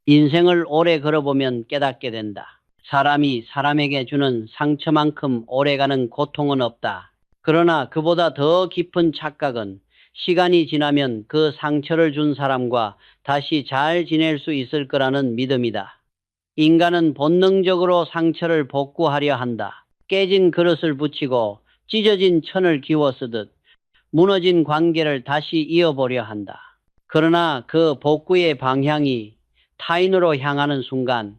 인생을 오래 걸어보면 깨닫게 된다. 사람이 사람에게 주는 상처만큼 오래가는 고통은 없다. 그러나 그보다 더 깊은 착각은 시간이 지나면 그 상처를 준 사람과 다시 잘 지낼 수 있을 거라는 믿음이다. 인간은 본능적으로 상처를 복구하려 한다. 깨진 그릇을 붙이고 찢어진 천을 기워 쓰듯 무너진 관계를 다시 이어보려 한다. 그러나 그 복구의 방향이 타인으로 향하는 순간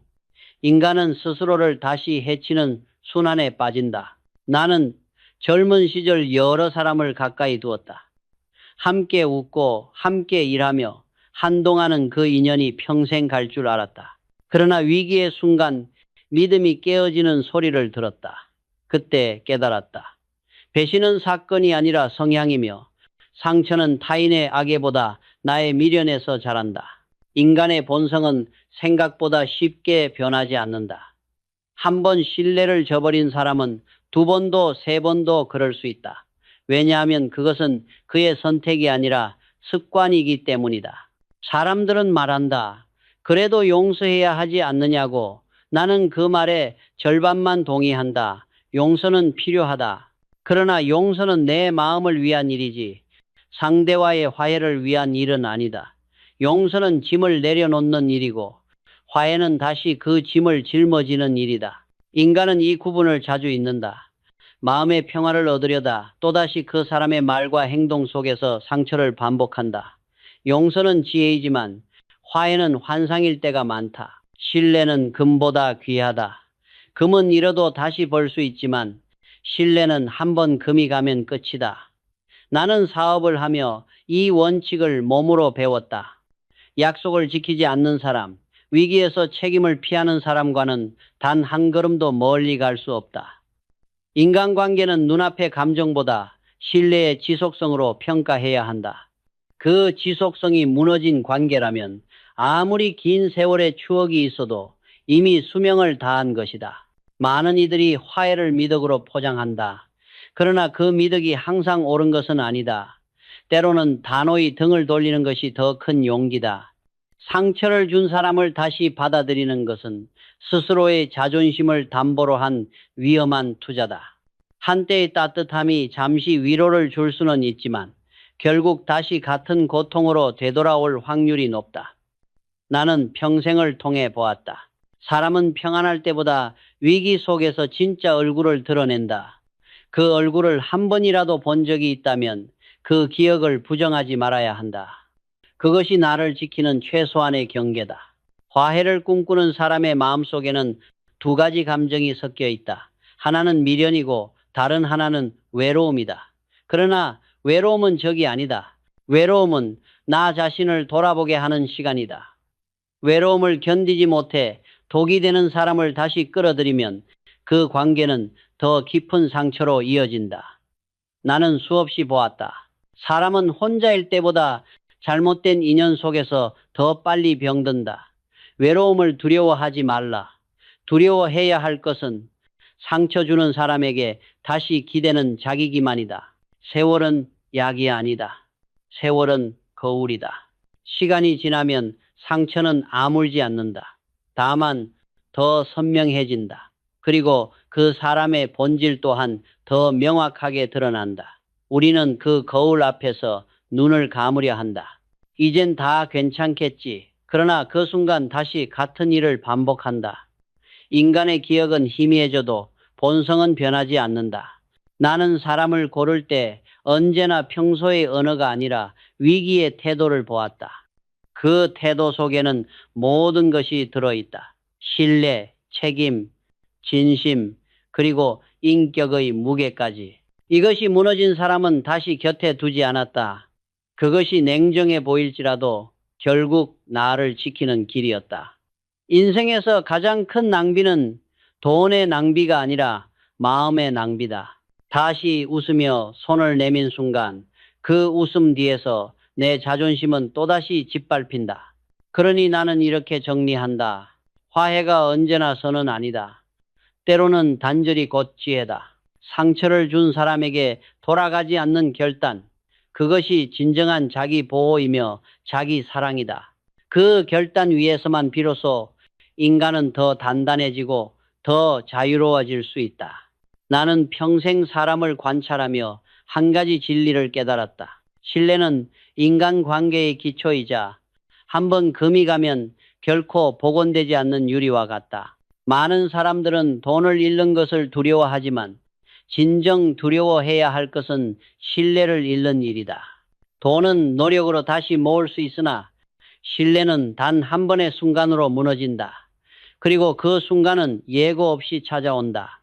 인간은 스스로를 다시 해치는 순환에 빠진다. 나는 젊은 시절 여러 사람을 가까이 두었다. 함께 웃고 함께 일하며 한동안은 그 인연이 평생 갈 줄 알았다. 그러나 위기의 순간 믿음이 깨어지는 소리를 들었다. 그때 깨달았다. 배신은 사건이 아니라 성향이며 상처는 타인의 악의보다 나의 미련에서 자란다. 인간의 본성은 생각보다 쉽게 변하지 않는다. 한 번 신뢰를 저버린 사람은 두 번도 세 번도 그럴 수 있다. 왜냐하면 그것은 그의 선택이 아니라 습관이기 때문이다. 사람들은 말한다. 그래도 용서해야 하지 않느냐고. 나는 그 말에 절반만 동의한다. 용서는 필요하다. 그러나 용서는 내 마음을 위한 일이지 상대와의 화해를 위한 일은 아니다. 용서는 짐을 내려놓는 일이고 화해는 다시 그 짐을 짊어지는 일이다. 인간은 이 구분을 자주 잊는다. 마음의 평화를 얻으려다 또다시 그 사람의 말과 행동 속에서 상처를 반복한다. 용서는 지혜이지만 화해는 환상일 때가 많다. 신뢰는 금보다 귀하다. 금은 잃어도 다시 벌 수 있지만 신뢰는 한 번 금이 가면 끝이다. 나는 사업을 하며 이 원칙을 몸으로 배웠다. 약속을 지키지 않는 사람, 위기에서 책임을 피하는 사람과는 단 한 걸음도 멀리 갈 수 없다. 인간관계는 눈앞의 감정보다 신뢰의 지속성으로 평가해야 한다. 그 지속성이 무너진 관계라면 아무리 긴 세월의 추억이 있어도 이미 수명을 다한 것이다. 많은 이들이 화해를 미덕으로 포장한다. 그러나 그 미덕이 항상 옳은 것은 아니다. 때로는 단호히 등을 돌리는 것이 더 큰 용기다. 상처를 준 사람을 다시 받아들이는 것은 스스로의 자존심을 담보로 한 위험한 투자다. 한때의 따뜻함이 잠시 위로를 줄 수는 있지만 결국 다시 같은 고통으로 되돌아올 확률이 높다. 나는 평생을 통해 보았다. 사람은 평안할 때보다 위기 속에서 진짜 얼굴을 드러낸다. 그 얼굴을 한 번이라도 본 적이 있다면 그 기억을 부정하지 말아야 한다. 그것이 나를 지키는 최소한의 경계다. 화해를 꿈꾸는 사람의 마음속에는 두 가지 감정이 섞여 있다. 하나는 미련이고 다른 하나는 외로움이다. 그러나 외로움은 적이 아니다. 외로움은 나 자신을 돌아보게 하는 시간이다. 외로움을 견디지 못해 독이 되는 사람을 다시 끌어들이면 그 관계는 더 깊은 상처로 이어진다. 나는 수없이 보았다. 사람은 혼자일 때보다 잘못된 인연 속에서 더 빨리 병든다. 외로움을 두려워하지 말라. 두려워해야 할 것은 상처 주는 사람에게 다시 기대는 자기 기만이다. 세월은 약이 아니다. 세월은 거울이다. 시간이 지나면 상처는 아물지 않는다. 다만 더 선명해진다. 그리고 그 사람의 본질 또한 더 명확하게 드러난다. 우리는 그 거울 앞에서 눈을 감으려 한다. 이젠 다 괜찮겠지. 그러나 그 순간 다시 같은 일을 반복한다. 인간의 기억은 희미해져도 본성은 변하지 않는다. 나는 사람을 고를 때 언제나 평소의 언어가 아니라 위기의 태도를 보았다. 그 태도 속에는 모든 것이 들어있다. 신뢰, 책임, 진심, 그리고 인격의 무게까지. 이것이 무너진 사람은 다시 곁에 두지 않았다. 그것이 냉정해 보일지라도 결국 나를 지키는 길이었다. 인생에서 가장 큰 낭비는 돈의 낭비가 아니라 마음의 낭비다. 다시 웃으며 손을 내민 순간 그 웃음 뒤에서 내 자존심은 또다시 짓밟힌다. 그러니 나는 이렇게 정리한다. 화해가 언제나 선은 아니다. 때로는 단절이 곧 지혜다. 상처를 준 사람에게 돌아가지 않는 결단. 그것이 진정한 자기 보호이며 자기 사랑이다. 그 결단 위에서만 비로소 인간은 더 단단해지고 더 자유로워질 수 있다. 나는 평생 사람을 관찰하며 한 가지 진리를 깨달았다. 신뢰는 인간관계의 기초이자 한번 금이 가면 결코 복원되지 않는 유리와 같다. 많은 사람들은 돈을 잃는 것을 두려워하지만 진정 두려워해야 할 것은 신뢰를 잃는 일이다. 돈은 노력으로 다시 모을 수 있으나 신뢰는 단 한 번의 순간으로 무너진다. 그리고 그 순간은 예고 없이 찾아온다.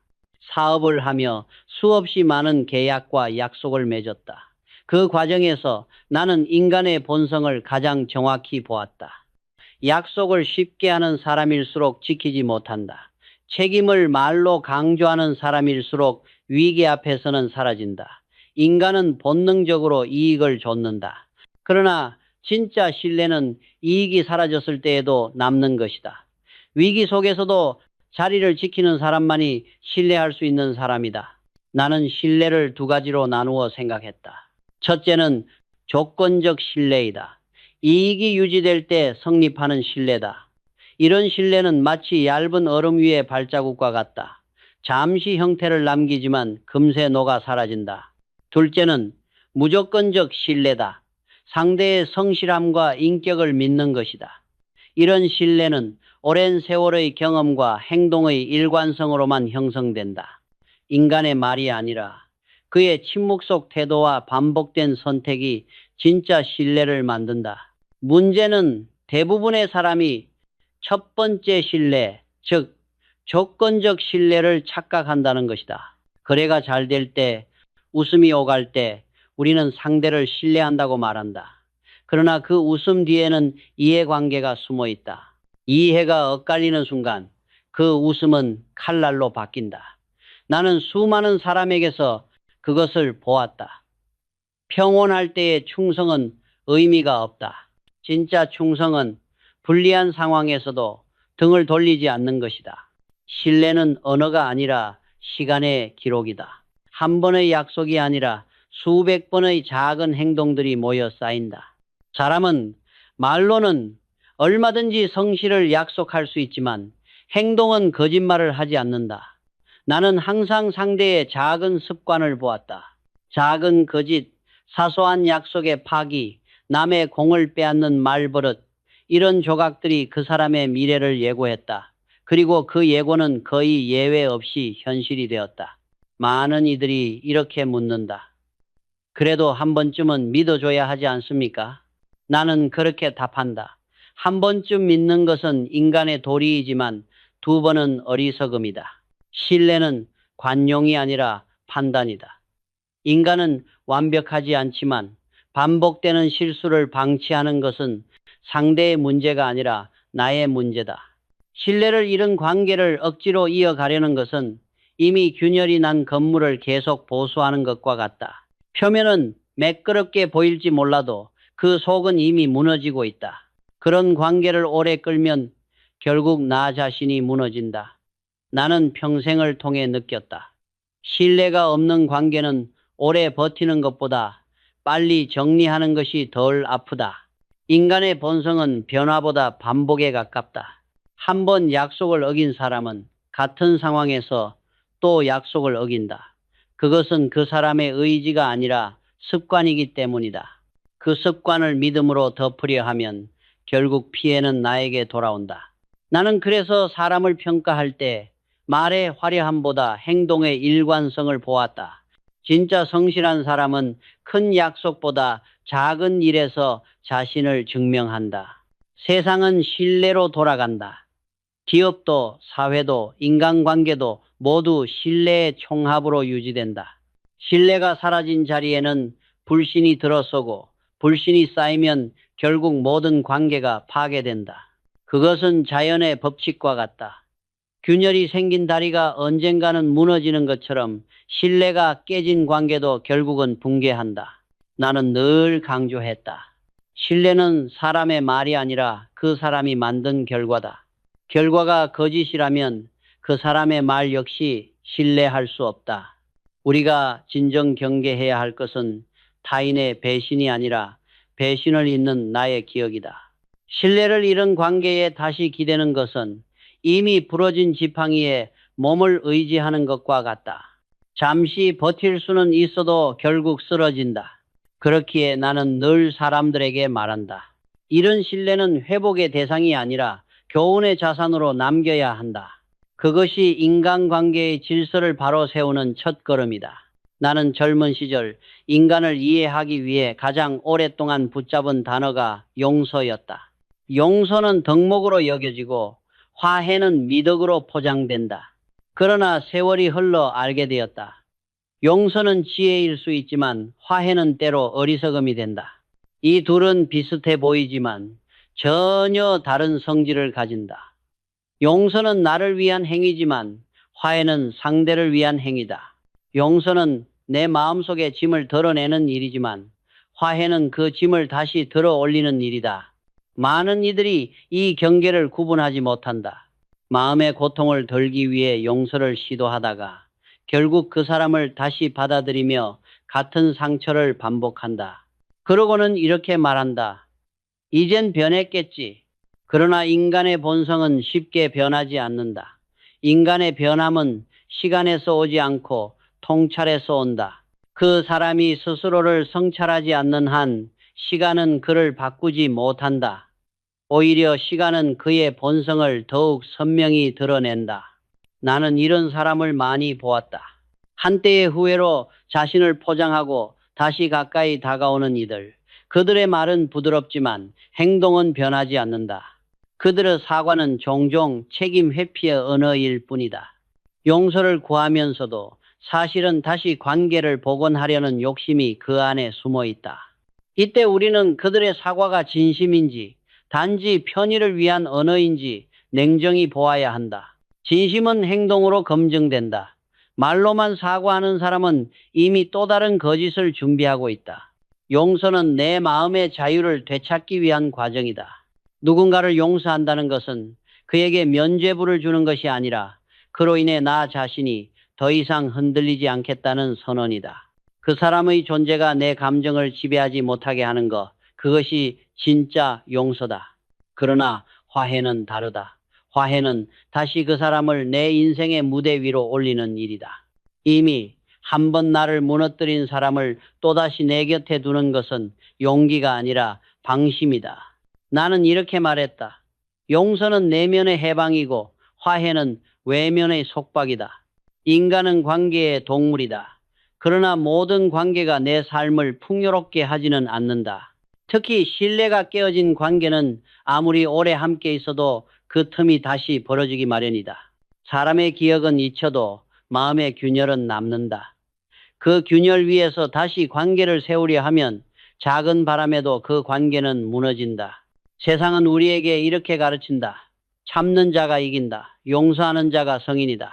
사업을 하며 수없이 많은 계약과 약속을 맺었다. 그 과정에서 나는 인간의 본성을 가장 정확히 보았다. 약속을 쉽게 하는 사람일수록 지키지 못한다. 책임을 말로 강조하는 사람일수록 위기 앞에서는 사라진다. 인간은 본능적으로 이익을 좇는다. 그러나 진짜 신뢰는 이익이 사라졌을 때에도 남는 것이다. 위기 속에서도 자리를 지키는 사람만이 신뢰할 수 있는 사람이다. 나는 신뢰를 두 가지로 나누어 생각했다. 첫째는 조건적 신뢰이다. 이익이 유지될 때 성립하는 신뢰다. 이런 신뢰는 마치 얇은 얼음 위의 발자국과 같다. 잠시 형태를 남기지만 금세 녹아 사라진다. 둘째는 무조건적 신뢰다. 상대의 성실함과 인격을 믿는 것이다. 이런 신뢰는 오랜 세월의 경험과 행동의 일관성으로만 형성된다. 인간의 말이 아니라 그의 침묵 속 태도와 반복된 선택이 진짜 신뢰를 만든다. 문제는 대부분의 사람이 첫 번째 신뢰, 즉 조건적 신뢰를 착각한다는 것이다. 거래가 잘 될 때, 웃음이 오갈 때 우리는 상대를 신뢰한다고 말한다. 그러나 그 웃음 뒤에는 이해관계가 숨어 있다. 이해가 엇갈리는 순간 그 웃음은 칼날로 바뀐다. 나는 수많은 사람에게서 그것을 보았다. 평온할 때의 충성은 의미가 없다. 진짜 충성은 불리한 상황에서도 등을 돌리지 않는 것이다. 신뢰는 언어가 아니라 시간의 기록이다. 한 번의 약속이 아니라 수백 번의 작은 행동들이 모여 쌓인다. 사람은 말로는 얼마든지 성실을 약속할 수 있지만 행동은 거짓말을 하지 않는다. 나는 항상 상대의 작은 습관을 보았다. 작은 거짓, 사소한 약속의 파기, 남의 공을 빼앗는 말버릇, 이런 조각들이 그 사람의 미래를 예고했다. 그리고 그 예고는 거의 예외 없이 현실이 되었다. 많은 이들이 이렇게 묻는다. 그래도 한 번쯤은 믿어줘야 하지 않습니까? 나는 그렇게 답한다. 한 번쯤 믿는 것은 인간의 도리이지만 두 번은 어리석음이다. 신뢰는 관용이 아니라 판단이다. 인간은 완벽하지 않지만 반복되는 실수를 방치하는 것은 상대의 문제가 아니라 나의 문제다. 신뢰를 잃은 관계를 억지로 이어가려는 것은 이미 균열이 난 건물을 계속 보수하는 것과 같다. 표면은 매끄럽게 보일지 몰라도 그 속은 이미 무너지고 있다. 그런 관계를 오래 끌면 결국 나 자신이 무너진다. 나는 평생을 통해 느꼈다. 신뢰가 없는 관계는 오래 버티는 것보다 빨리 정리하는 것이 덜 아프다. 인간의 본성은 변화보다 반복에 가깝다. 한 번 약속을 어긴 사람은 같은 상황에서 또 약속을 어긴다. 그것은 그 사람의 의지가 아니라 습관이기 때문이다. 그 습관을 믿음으로 덮으려 하면 결국 피해는 나에게 돌아온다. 나는 그래서 사람을 평가할 때 말의 화려함보다 행동의 일관성을 보았다. 진짜 성실한 사람은 큰 약속보다 작은 일에서 자신을 증명한다. 세상은 신뢰로 돌아간다. 기업도 사회도 인간관계도 모두 신뢰의 총합으로 유지된다. 신뢰가 사라진 자리에는 불신이 들어서고 불신이 쌓이면 결국 모든 관계가 파괴된다. 그것은 자연의 법칙과 같다. 균열이 생긴 다리가 언젠가는 무너지는 것처럼 신뢰가 깨진 관계도 결국은 붕괴한다. 나는 늘 강조했다. 신뢰는 사람의 말이 아니라 그 사람이 만든 결과다. 결과가 거짓이라면 그 사람의 말 역시 신뢰할 수 없다. 우리가 진정 경계해야 할 것은 타인의 배신이 아니라 배신을 잇는 나의 기억이다. 신뢰를 잃은 관계에 다시 기대는 것은 이미 부러진 지팡이에 몸을 의지하는 것과 같다. 잠시 버틸 수는 있어도 결국 쓰러진다. 그렇기에 나는 늘 사람들에게 말한다. 이런 신뢰는 회복의 대상이 아니라 교훈의 자산으로 남겨야 한다. 그것이 인간관계의 질서를 바로 세우는 첫걸음이다. 나는 젊은 시절 인간을 이해하기 위해 가장 오랫동안 붙잡은 단어가 용서였다. 용서는 덕목으로 여겨지고 화해는 미덕으로 포장된다. 그러나 세월이 흘러 알게 되었다. 용서는 지혜일 수 있지만 화해는 때로 어리석음이 된다. 이 둘은 비슷해 보이지만 전혀 다른 성질을 가진다. 용서는 나를 위한 행위지만 화해는 상대를 위한 행위다. 용서는 내 마음속의 짐을 덜어내는 일이지만 화해는 그 짐을 다시 들어 올리는 일이다. 많은 이들이 이 경계를 구분하지 못한다. 마음의 고통을 덜기 위해 용서를 시도하다가 결국 그 사람을 다시 받아들이며 같은 상처를 반복한다. 그러고는 이렇게 말한다. 이젠 변했겠지. 그러나 인간의 본성은 쉽게 변하지 않는다. 인간의 변함은 시간에서 오지 않고 통찰에서 온다. 그 사람이 스스로를 성찰하지 않는 한 시간은 그를 바꾸지 못한다. 오히려 시간은 그의 본성을 더욱 선명히 드러낸다. 나는 이런 사람을 많이 보았다. 한때의 후회로 자신을 포장하고 다시 가까이 다가오는 이들. 그들의 말은 부드럽지만 행동은 변하지 않는다. 그들의 사과는 종종 책임 회피의 언어일 뿐이다. 용서를 구하면서도 사실은 다시 관계를 복원하려는 욕심이 그 안에 숨어 있다. 이때 우리는 그들의 사과가 진심인지 단지 편의를 위한 언어인지 냉정히 보아야 한다. 진심은 행동으로 검증된다. 말로만 사과하는 사람은 이미 또 다른 거짓을 준비하고 있다. 용서는 내 마음의 자유를 되찾기 위한 과정이다. 누군가를 용서한다는 것은 그에게 면죄부를 주는 것이 아니라 그로 인해 나 자신이 더 이상 흔들리지 않겠다는 선언이다. 그 사람의 존재가 내 감정을 지배하지 못하게 하는 것, 그것이 진짜 용서다. 그러나 화해는 다르다. 화해는 다시 그 사람을 내 인생의 무대 위로 올리는 일이다. 이미 한 번 나를 무너뜨린 사람을 또다시 내 곁에 두는 것은 용기가 아니라 방심이다. 나는 이렇게 말했다. 용서는 내면의 해방이고 화해는 외면의 속박이다. 인간은 관계의 동물이다. 그러나 모든 관계가 내 삶을 풍요롭게 하지는 않는다. 특히 신뢰가 깨어진 관계는 아무리 오래 함께 있어도 그 틈이 다시 벌어지기 마련이다. 사람의 기억은 잊혀도 마음의 균열은 남는다. 그 균열 위에서 다시 관계를 세우려 하면 작은 바람에도 그 관계는 무너진다. 세상은 우리에게 이렇게 가르친다. 참는 자가 이긴다. 용서하는 자가 성인이다.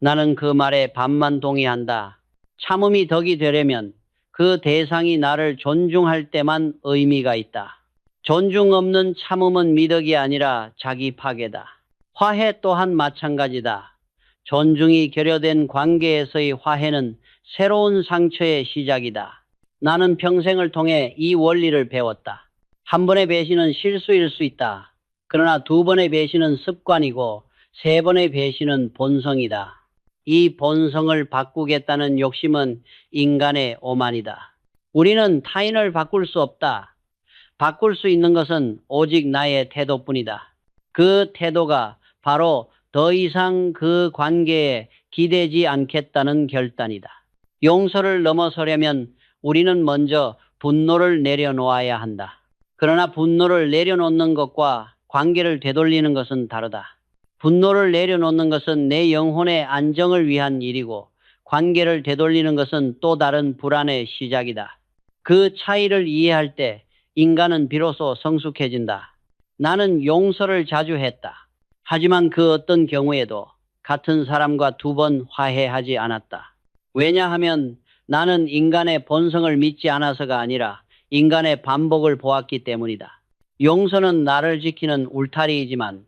나는 그 말에 반만 동의한다. 참음이 덕이 되려면 그 대상이 나를 존중할 때만 의미가 있다. 존중 없는 참음은 미덕이 아니라 자기 파괴다. 화해 또한 마찬가지다. 존중이 결여된 관계에서의 화해는 새로운 상처의 시작이다. 나는 평생을 통해 이 원리를 배웠다. 한 번의 배신은 실수일 수 있다. 그러나 두 번의 배신은 습관이고 세 번의 배신은 본성이다. 이 본성을 바꾸겠다는 욕심은 인간의 오만이다. 우리는 타인을 바꿀 수 없다. 바꿀 수 있는 것은 오직 나의 태도뿐이다. 그 태도가 바로 더 이상 그 관계에 기대지 않겠다는 결단이다. 용서를 넘어서려면 우리는 먼저 분노를 내려놓아야 한다. 그러나 분노를 내려놓는 것과 관계를 되돌리는 것은 다르다. 분노를 내려놓는 것은 내 영혼의 안정을 위한 일이고 관계를 되돌리는 것은 또 다른 불안의 시작이다. 그 차이를 이해할 때 인간은 비로소 성숙해진다. 나는 용서를 자주 했다. 하지만 그 어떤 경우에도 같은 사람과 두 번 화해하지 않았다. 왜냐하면 나는 인간의 본성을 믿지 않아서가 아니라 인간의 반복을 보았기 때문이다. 용서는 나를 지키는 울타리이지만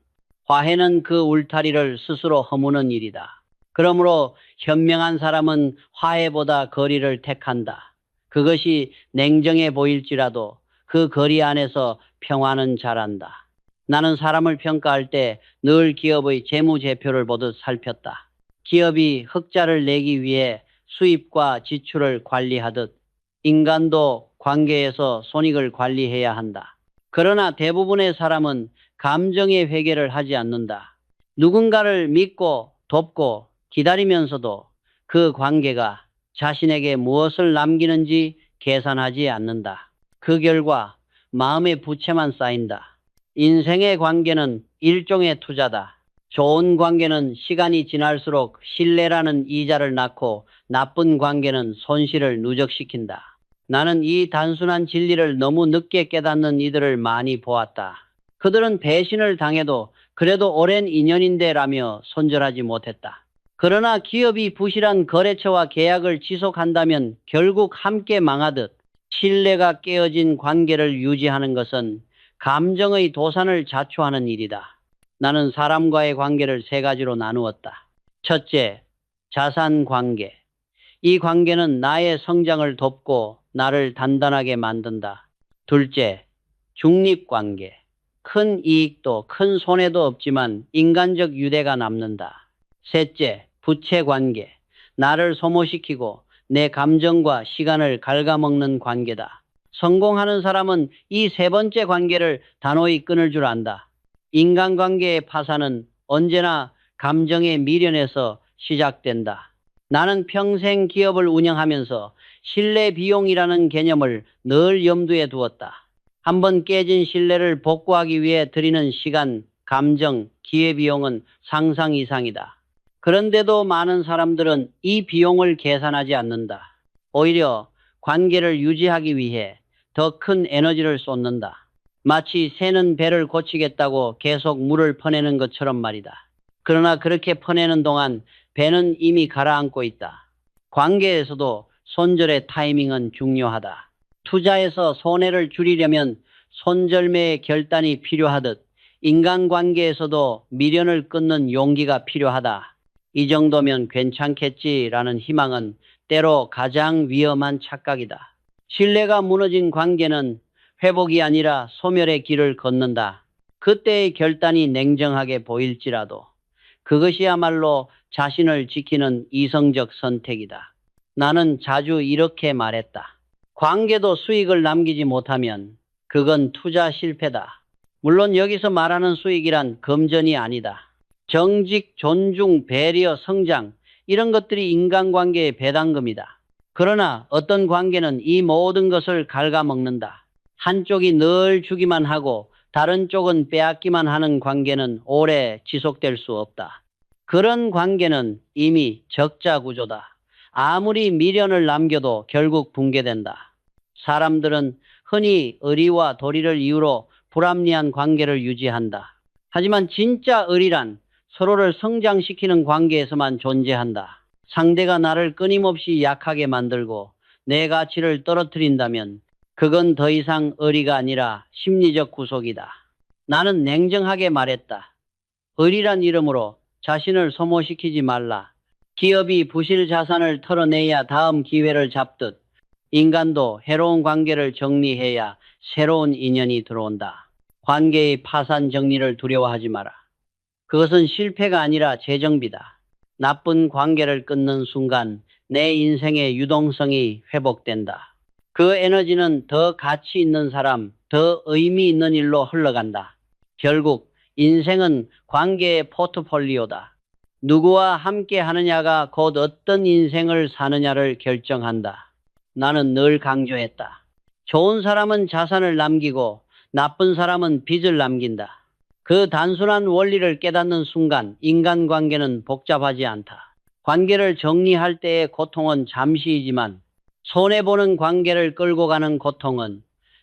화해는 그 울타리를 스스로 허무는 일이다. 그러므로 현명한 사람은 화해보다 거리를 택한다. 그것이 냉정해 보일지라도 그 거리 안에서 평화는 자란다. 나는 사람을 평가할 때 늘 기업의 재무제표를 보듯 살폈다. 기업이 흑자를 내기 위해 수입과 지출을 관리하듯 인간도 관계에서 손익을 관리해야 한다. 그러나 대부분의 사람은 감정의 회개를 하지 않는다. 누군가를 믿고 돕고 기다리면서도 그 관계가 자신에게 무엇을 남기는지 계산하지 않는다. 그 결과 마음의 부채만 쌓인다. 인생의 관계는 일종의 투자다. 좋은 관계는 시간이 지날수록 신뢰라는 이자를 낳고 나쁜 관계는 손실을 누적시킨다. 나는 이 단순한 진리를 너무 늦게 깨닫는 이들을 많이 보았다. 그들은 배신을 당해도 그래도 오랜 인연인데라며 손절하지 못했다. 그러나 기업이 부실한 거래처와 계약을 지속한다면 결국 함께 망하듯 신뢰가 깨어진 관계를 유지하는 것은 감정의 도산을 자초하는 일이다. 나는 사람과의 관계를 세 가지로 나누었다. 첫째, 자산 관계. 이 관계는 나의 성장을 돕고 나를 단단하게 만든다. 둘째, 중립 관계. 큰 이익도 큰 손해도 없지만 인간적 유대가 남는다. 셋째, 부채 관계. 나를 소모시키고 내 감정과 시간을 갉아먹는 관계다. 성공하는 사람은 이 세 번째 관계를 단호히 끊을 줄 안다. 인간관계의 파산은 언제나 감정의 미련에서 시작된다. 나는 평생 기업을 운영하면서 신뢰 비용이라는 개념을 늘 염두에 두었다. 한번 깨진 신뢰를 복구하기 위해 들이는 시간, 감정, 기회비용은 상상 이상이다. 그런데도 많은 사람들은 이 비용을 계산하지 않는다. 오히려 관계를 유지하기 위해 더 큰 에너지를 쏟는다. 마치 새는 배를 고치겠다고 계속 물을 퍼내는 것처럼 말이다. 그러나 그렇게 퍼내는 동안 배는 이미 가라앉고 있다. 관계에서도 손절의 타이밍은 중요하다. 투자에서 손해를 줄이려면 손절매의 결단이 필요하듯 인간관계에서도 미련을 끊는 용기가 필요하다. 이 정도면 괜찮겠지라는 희망은 때로 가장 위험한 착각이다. 신뢰가 무너진 관계는 회복이 아니라 소멸의 길을 걷는다. 그때의 결단이 냉정하게 보일지라도 그것이야말로 자신을 지키는 이성적 선택이다. 나는 자주 이렇게 말했다. 관계도 수익을 남기지 못하면 그건 투자 실패다. 물론 여기서 말하는 수익이란 금전이 아니다. 정직, 존중, 배려, 성장 이런 것들이 인간관계의 배당금이다. 그러나 어떤 관계는 이 모든 것을 갉아먹는다. 한쪽이 늘 주기만 하고 다른 쪽은 빼앗기만 하는 관계는 오래 지속될 수 없다. 그런 관계는 이미 적자 구조다. 아무리 미련을 남겨도 결국 붕괴된다. 사람들은 흔히 의리와 도리를 이유로 불합리한 관계를 유지한다. 하지만 진짜 의리란 서로를 성장시키는 관계에서만 존재한다. 상대가 나를 끊임없이 약하게 만들고 내 가치를 떨어뜨린다면 그건 더 이상 의리가 아니라 심리적 구속이다. 나는 냉정하게 말했다. 의리란 이름으로 자신을 소모시키지 말라. 기업이 부실 자산을 털어내야 다음 기회를 잡듯 인간도 해로운 관계를 정리해야 새로운 인연이 들어온다. 관계의 파산 정리를 두려워하지 마라. 그것은 실패가 아니라 재정비다. 나쁜 관계를 끊는 순간 내 인생의 유동성이 회복된다. 그 에너지는 더 가치 있는 사람, 더 의미 있는 일로 흘러간다. 결국 인생은 관계의 포트폴리오다. 누구와 함께 하느냐가 곧 어떤 인생을 사느냐를 결정한다. 나는 늘 강조했다. 좋은 사람은 자산을 남기고 나쁜 사람은 빚을 남긴다. 그 단순한 원리를 깨닫는 순간 인간관계는 복잡하지 않다. 관계를 정리할 때의 고통은 잠시이지만 손해보는 관계를 끌고 가는 고통은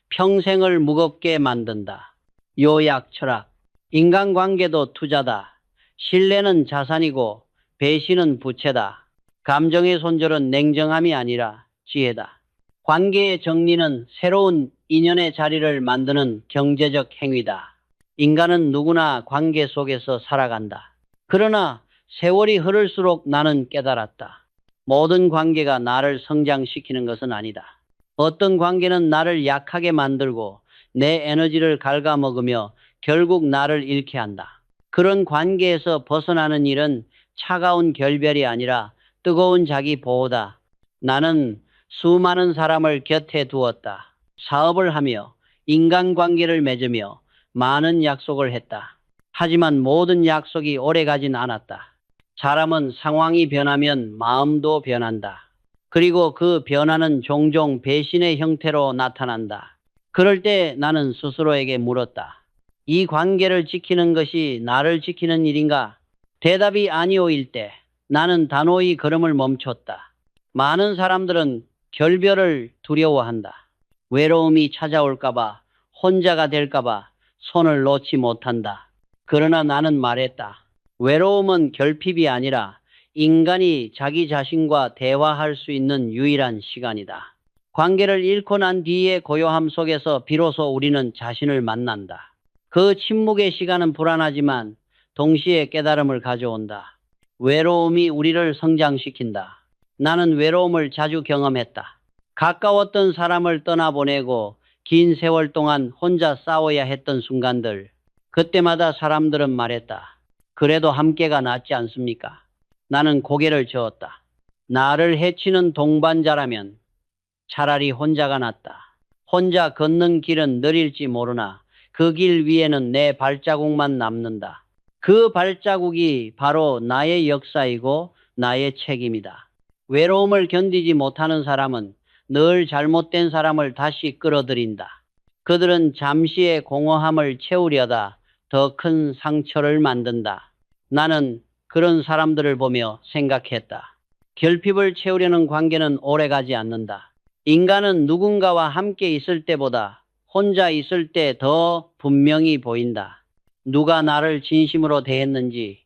평생을 무겁게 만든다. 요약 철학. 인간관계도 투자다. 신뢰는 자산이고 배신은 부채다. 감정의 손절은 냉정함이 아니라 지혜다. 관계의 정리는 새로운 인연의 자리를 만드는 경제적 행위다. 인간은 누구나 관계 속에서 살아간다. 그러나 세월이 흐를수록 나는 깨달았다. 모든 관계가 나를 성장시키는 것은 아니다. 어떤 관계는 나를 약하게 만들고 내 에너지를 갉아먹으며 결국 나를 잃게 한다. 그런 관계에서 벗어나는 일은 차가운 결별이 아니라 뜨거운 자기 보호다. 나는 수많은 사람을 곁에 두었다. 사업을 하며 인간관계를 맺으며 많은 약속을 했다. 하지만 모든 약속이 오래가진 않았다. 사람은 상황이 변하면 마음도 변한다. 그리고 그 변화는 종종 배신의 형태로 나타난다. 그럴 때 나는 스스로에게 물었다. 이 관계를 지키는 것이 나를 지키는 일인가? 대답이 아니오일 때 나는 단호히 걸음을 멈췄다. 많은 사람들은 결별을 두려워한다. 외로움이 찾아올까봐, 혼자가 될까봐 손을 놓지 못한다. 그러나 나는 말했다. 외로움은 결핍이 아니라 인간이 자기 자신과 대화할 수 있는 유일한 시간이다. 관계를 잃고 난 뒤의 고요함 속에서 비로소 우리는 자신을 만난다. 그 침묵의 시간은 불안하지만 동시에 깨달음을 가져온다. 외로움이 우리를 성장시킨다. 나는 외로움을 자주 경험했다. 가까웠던 사람을 떠나보내고 긴 세월 동안 혼자 싸워야 했던 순간들. 그때마다 사람들은 말했다. 그래도 함께가 낫지 않습니까? 나는 고개를 저었다. 나를 해치는 동반자라면 차라리 혼자가 낫다. 혼자 걷는 길은 느릴지 모르나 그 길 위에는 내 발자국만 남는다. 그 발자국이 바로 나의 역사이고 나의 책임이다. 외로움을 견디지 못하는 사람은 늘 잘못된 사람을 다시 끌어들인다. 그들은 잠시의 공허함을 채우려다 더 큰 상처를 만든다. 나는 그런 사람들을 보며 생각했다. 결핍을 채우려는 관계는 오래가지 않는다. 인간은 누군가와 함께 있을 때보다 혼자 있을 때 더 분명히 보인다. 누가 나를 진심으로 대했는지,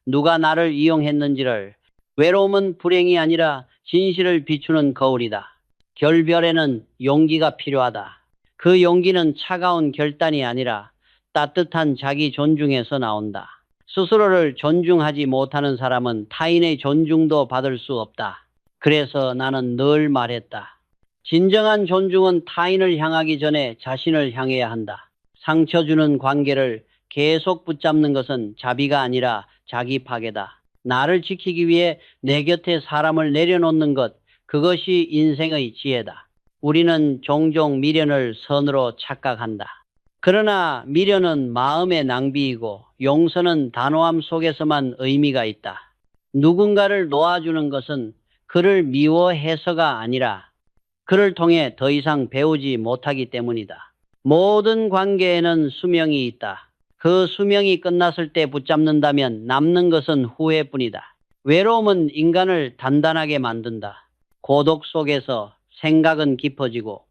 누가 나를 이용했는지를. 외로움은 불행이 아니라 진실을 비추는 거울이다. 결별에는 용기가 필요하다. 그 용기는 차가운 결단이 아니라 따뜻한 자기 존중에서 나온다. 스스로를 존중하지 못하는 사람은 타인의 존중도 받을 수 없다. 그래서 나는 늘 말했다. 진정한 존중은 타인을 향하기 전에 자신을 향해야 한다. 상처 주는 관계를 계속 붙잡는 것은 자비가 아니라 자기 파괴다. 나를 지키기 위해 내 곁에 사람을 내려놓는 것, 그것이 인생의 지혜다. 우리는 종종 미련을 선으로 착각한다. 그러나 미련은 마음의 낭비이고 용서는 단호함 속에서만 의미가 있다. 누군가를 놓아주는 것은 그를 미워해서가 아니라 그를 통해 더 이상 배우지 못하기 때문이다. 모든 관계에는 수명이 있다. 그 수명이 끝났을 때 붙잡는다면 남는 것은 후회뿐이다. 외로움은 인간을 단단하게 만든다. 고독 속에서 생각은 깊어지고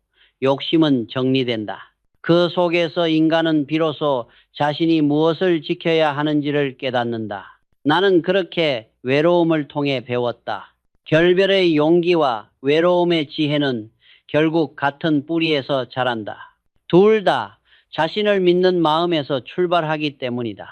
욕심은 정리된다. 그 속에서 인간은 비로소 자신이 무엇을 지켜야 하는지를 깨닫는다. 나는 그렇게 외로움을 통해 배웠다. 결별의 용기와 외로움의 지혜는 결국 같은 뿌리에서 자란다. 둘 다 자신을 믿는 마음에서 출발하기 때문이다.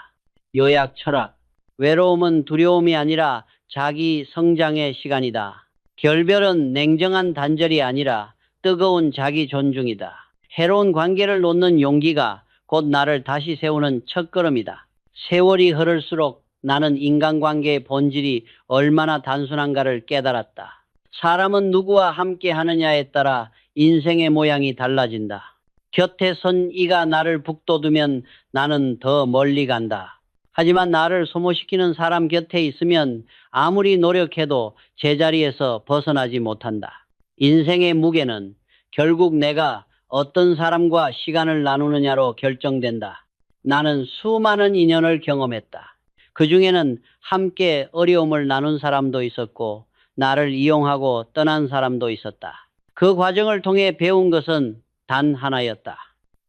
요약 철학. 외로움은 두려움이 아니라 자기 성장의 시간이다. 결별은 냉정한 단절이 아니라 뜨거운 자기 존중이다. 해로운 관계를 놓는 용기가 곧 나를 다시 세우는 첫걸음이다. 세월이 흐를수록 나는 인간관계의 본질이 얼마나 단순한가를 깨달았다. 사람은 누구와 함께 하느냐에 따라 인생의 모양이 달라진다. 곁에 선 이가 나를 북돋우면 나는 더 멀리 간다. 하지만 나를 소모시키는 사람 곁에 있으면 아무리 노력해도 제자리에서 벗어나지 못한다. 인생의 무게는 결국 내가 어떤 사람과 시간을 나누느냐로 결정된다. 나는 수많은 인연을 경험했다. 그 중에는 함께 어려움을 나눈 사람도 있었고 나를 이용하고 떠난 사람도 있었다. 그 과정을 통해 배운 것은 단 하나였다.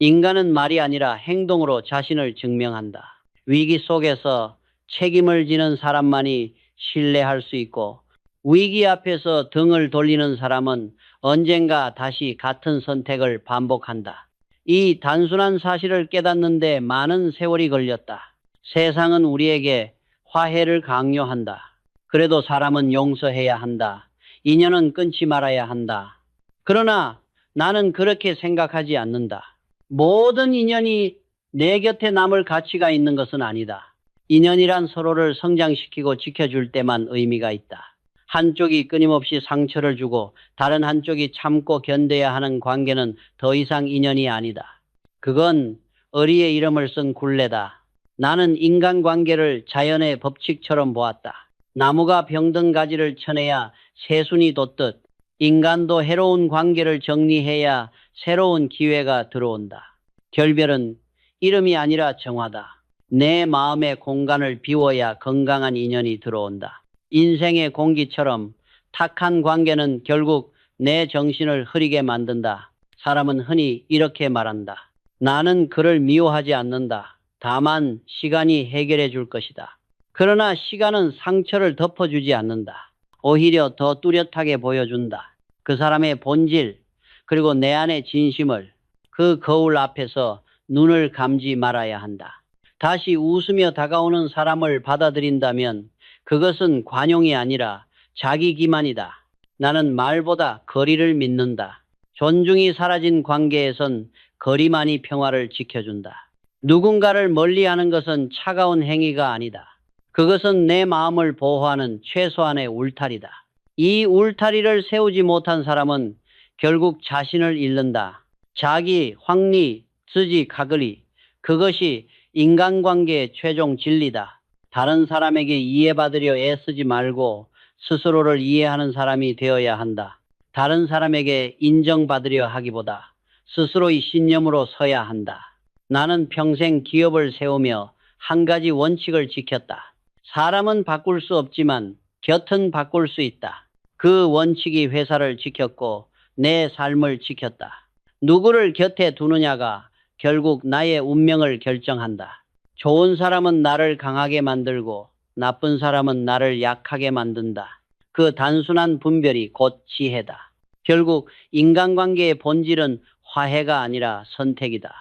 인간은 말이 아니라 행동으로 자신을 증명한다. 위기 속에서 책임을 지는 사람만이 신뢰할 수 있고 위기 앞에서 등을 돌리는 사람은 언젠가 다시 같은 선택을 반복한다. 이 단순한 사실을 깨닫는데 많은 세월이 걸렸다. 세상은 우리에게 화해를 강요한다. 그래도 사람은 용서해야 한다. 인연은 끊지 말아야 한다. 그러나 나는 그렇게 생각하지 않는다. 모든 인연이 내 곁에 남을 가치가 있는 것은 아니다. 인연이란 서로를 성장시키고 지켜줄 때만 의미가 있다. 한쪽이 끊임없이 상처를 주고 다른 한쪽이 참고 견뎌야 하는 관계는 더 이상 인연이 아니다. 그건 어리의 이름을 쓴 굴레다. 나는 인간관계를 자연의 법칙처럼 보았다. 나무가 병든 가지를 쳐내야 새순이 돋듯 인간도 해로운 관계를 정리해야 새로운 기회가 들어온다. 결별은 이름이 아니라 정화다. 내 마음의 공간을 비워야 건강한 인연이 들어온다. 인생의 공기처럼 탁한 관계는 결국 내 정신을 흐리게 만든다. 사람은 흔히 이렇게 말한다. 나는 그를 미워하지 않는다. 다만 시간이 해결해 줄 것이다. 그러나 시간은 상처를 덮어주지 않는다. 오히려 더 뚜렷하게 보여준다. 그 사람의 본질, 그리고 내 안의 진심을. 그 거울 앞에서 눈을 감지 말아야 한다. 다시 웃으며 다가오는 사람을 받아들인다면 그것은 관용이 아니라 자기 기만이다. 나는 말보다 거리를 믿는다. 존중이 사라진 관계에선 거리만이 평화를 지켜준다. 누군가를 멀리하는 것은 차가운 행위가 아니다. 그것은 내 마음을 보호하는 최소한의 울타리다. 이 울타리를 세우지 못한 사람은 결국 자신을 잃는다. 자기, 확리, 스지, 가글이. 그것이 인간관계의 최종 진리다. 다른 사람에게 이해받으려 애쓰지 말고 스스로를 이해하는 사람이 되어야 한다. 다른 사람에게 인정받으려 하기보다 스스로의 신념으로 서야 한다. 나는 평생 기업을 세우며 한 가지 원칙을 지켰다. 사람은 바꿀 수 없지만 곁은 바꿀 수 있다. 그 원칙이 회사를 지켰고 내 삶을 지켰다. 누구를 곁에 두느냐가 결국 나의 운명을 결정한다. 좋은 사람은 나를 강하게 만들고 나쁜 사람은 나를 약하게 만든다. 그 단순한 분별이 곧 지혜다. 결국 인간관계의 본질은 화해가 아니라 선택이다.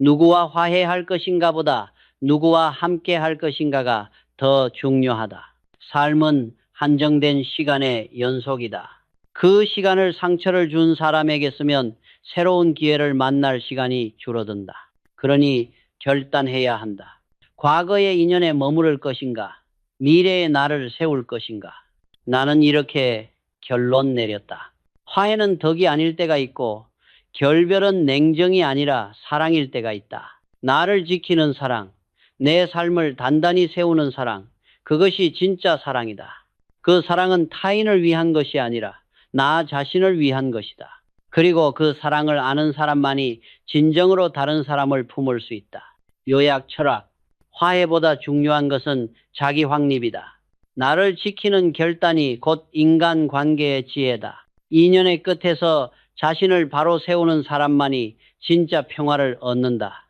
누구와 화해할 것인가 보다 누구와 함께 할 것인가가 더 중요하다. 삶은 한정된 시간의 연속이다. 그 시간을 상처를 준 사람에게 쓰면 새로운 기회를 만날 시간이 줄어든다. 그러니 결단해야 한다. 과거의 인연에 머무를 것인가? 미래의 나를 세울 것인가? 나는 이렇게 결론 내렸다. 화해는 덕이 아닐 때가 있고 결별은 냉정이 아니라 사랑일 때가 있다. 나를 지키는 사랑, 내 삶을 단단히 세우는 사랑, 그것이 진짜 사랑이다. 그 사랑은 타인을 위한 것이 아니라 나 자신을 위한 것이다. 그리고 그 사랑을 아는 사람만이 진정으로 다른 사람을 품을 수 있다. 요약 철학. 화해보다 중요한 것은 자기 확립이다. 나를 지키는 결단이 곧 인간관계의 지혜다. 인연의 끝에서 자신을 바로 세우는 사람만이 진짜 평화를 얻는다.